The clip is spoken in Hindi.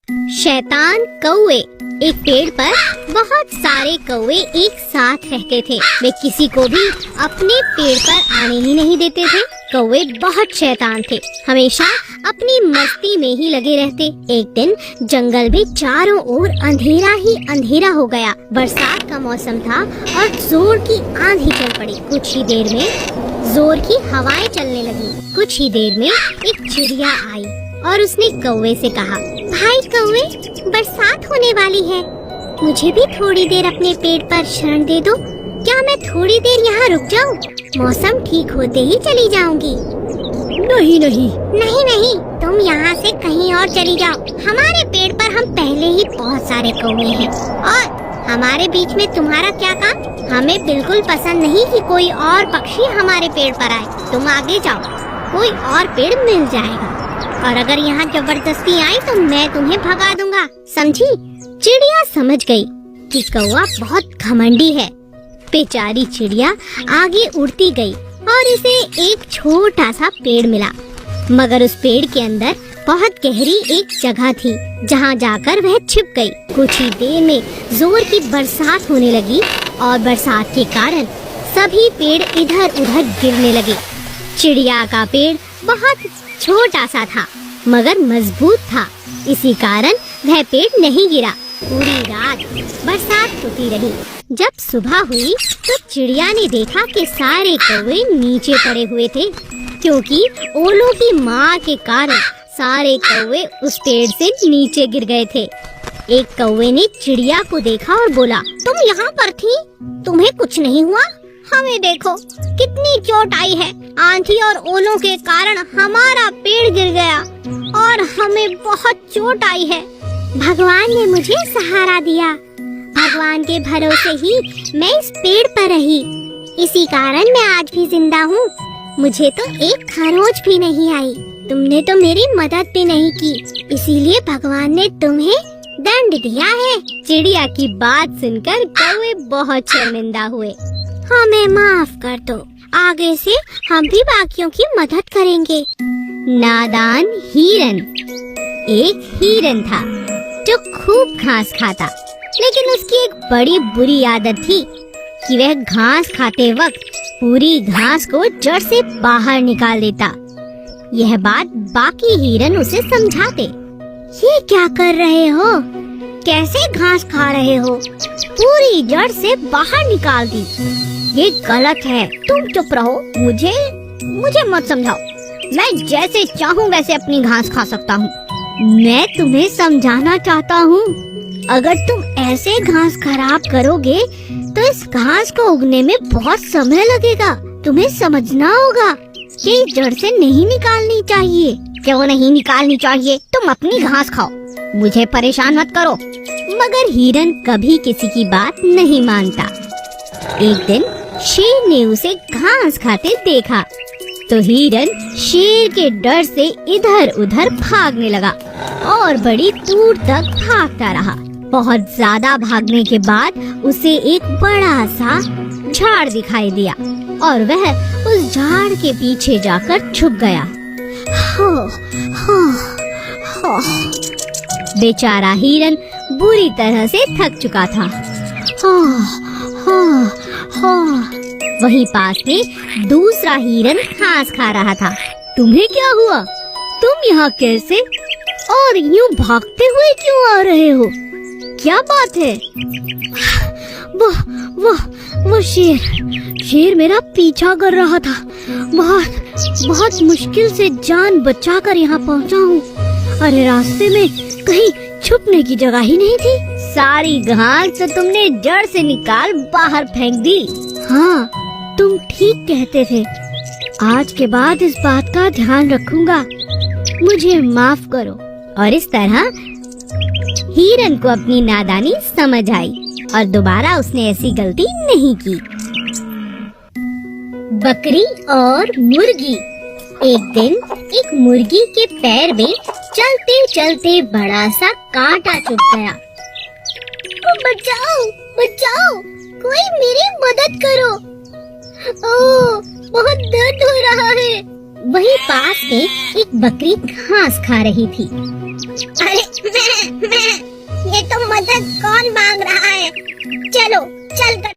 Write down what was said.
शैतान कौवे। एक पेड़ पर बहुत सारे कौवे एक साथ रहते थे। वे किसी को भी अपने पेड़ पर आने ही नहीं देते थे। कौवे बहुत शैतान थे, हमेशा अपनी मस्ती में ही लगे रहते। एक दिन जंगल में चारों ओर अंधेरा ही अंधेरा हो गया। बरसात का मौसम था और जोर की आंधी चल पड़ी। कुछ ही देर में जोर की हवाएं चलने लगी। कुछ ही देर में एक चिड़िया आई और उसने कौवे से कहा, भाई कौवे, बरसात होने वाली है, मुझे भी थोड़ी देर अपने पेड़ पर शरण दे दो। क्या मैं थोड़ी देर यहाँ रुक जाऊँ? मौसम ठीक होते ही चली जाऊंगी। नहीं नहीं नहीं नहीं, तुम यहाँ से कहीं और चली जाओ। हमारे पेड़ पर हम पहले ही बहुत सारे कौवे हैं और हमारे बीच में तुम्हारा क्या काम? हमें बिल्कुल पसंद नहीं कि कोई और पक्षी हमारे पेड़ पर आए। तुम आगे जाओ, कोई और पेड़ मिल जाएगा, और अगर यहाँ जबरदस्ती आई तो मैं तुम्हें भगा दूंगा, समझी? चिड़िया समझ गई कि कौवा बहुत घमंडी है। बेचारी चिड़िया आगे उड़ती गई और उसे एक छोटा सा पेड़ मिला, मगर उस पेड़ के अंदर बहुत गहरी एक जगह थी जहाँ जाकर वह छिप गई। कुछ ही देर में जोर की बरसात होने लगी और बरसात के कारण सभी पेड़ इधर उधर गिरने लगे। चिड़िया का पेड़ बहुत छोटा सा था मगर मजबूत था, इसी कारण वह पेड़ नहीं गिरा। पूरी रात बरसात होती रही। जब सुबह हुई तो चिड़िया ने देखा कि सारे कौवे नीचे पड़े हुए थे, क्योंकि ओलों की मार के कारण सारे कौवे उस पेड़ से नीचे गिर गए थे। एक कौवे ने चिड़िया को देखा और बोला, तुम यहाँ पर थी, तुम्हें कुछ नहीं हुआ? हमें देखो, कितनी चोट आई है। आंधी और ओलों के कारण हमारा पेड़ गिर गया और हमें बहुत चोट आई है। भगवान ने मुझे सहारा दिया। भगवान के भरोसे ही मैं इस पेड़ पर रही, इसी कारण मैं आज भी जिंदा हूँ। मुझे तो एक खरोंच भी नहीं आई। तुमने तो मेरी मदद भी नहीं की, इसीलिए भगवान ने तुम्हें दंड दिया है। चिड़िया की बात सुनकर कौवे बहुत शर्मिंदा हुए। हमें माफ कर दो, आगे से हम भी बाकियों की मदद करेंगे। नादान हिरन। एक हिरन था जो खूब घास खाता, लेकिन उसकी एक बड़ी बुरी आदत थी कि वह घास खाते वक्त पूरी घास को जड़ से बाहर निकाल देता। यह बात बाकी हिरन उसे समझाते। ये क्या कर रहे हो? कैसे घास खा रहे हो? पूरी जड़ से बाहर निकाल दी, ये गलत है। तुम चुप रहो, मुझे मत समझाओ। मैं जैसे चाहूँ वैसे अपनी घास खा सकता हूँ। मैं तुम्हें समझाना चाहता हूँ, अगर तुम ऐसे घास खराब करोगे तो इस घास को उगने में बहुत समय लगेगा। तुम्हें समझना होगा कि जड़ से नहीं निकालनी चाहिए। क्यों नहीं निकालनी चाहिए? तुम अपनी घास खाओ, मुझे परेशान मत करो। मगर हिरन कभी किसी की बात नहीं मानता। एक दिन शेर ने उसे घास खाते देखा तो हिरन शेर के डर से इधर उधर भागने लगा और बड़ी दूर तक भागता रहा। बहुत ज्यादा भागने के बाद उसे एक बड़ा सा झाड़ दिखाई दिया और वह उस झाड़ के पीछे जाकर छुप गया। हो, हो, हो। बेचारा हिरन बुरी तरह से थक चुका था। हो, हो, हो। वहीं पास में दूसरा हिरन घास खा रहा था। तुम्हें क्या हुआ? तुम यहाँ कैसे और यूं भागते हुए क्यों आ रहे हो? क्या बात है? वो शेर मेरा पीछा कर रहा था। बहुत मुश्किल से जान बचाकर यहाँ पहुँचा हूँ। अरे रास्ते में कहीं छुपने की जगह ही नहीं थी। सारी घास तो तुमने जड़ से निकाल बाहर फेंक दी। हाँ, तुम ठीक कहते थे। आज के बाद इस बात का ध्यान रखूंगा। मुझे माफ करो। और इस तरह हिरन को अपनी नादानी समझ आई और दोबारा उसने ऐसी गलती नहीं की। बकरी और मुर्गी। एक दिन एक मुर्गी के पैर में चलते चलते बड़ा सा कांटा चुभ गया। बचाओ, बचाओ, कोई मेरी मदद करो। ओह, बहुत दर्द हो रहा है। वहीं पास में एक बकरी घास खा रही थी। अरे मैं, ये तो मदद कौन मांग रहा है? चलो चल कर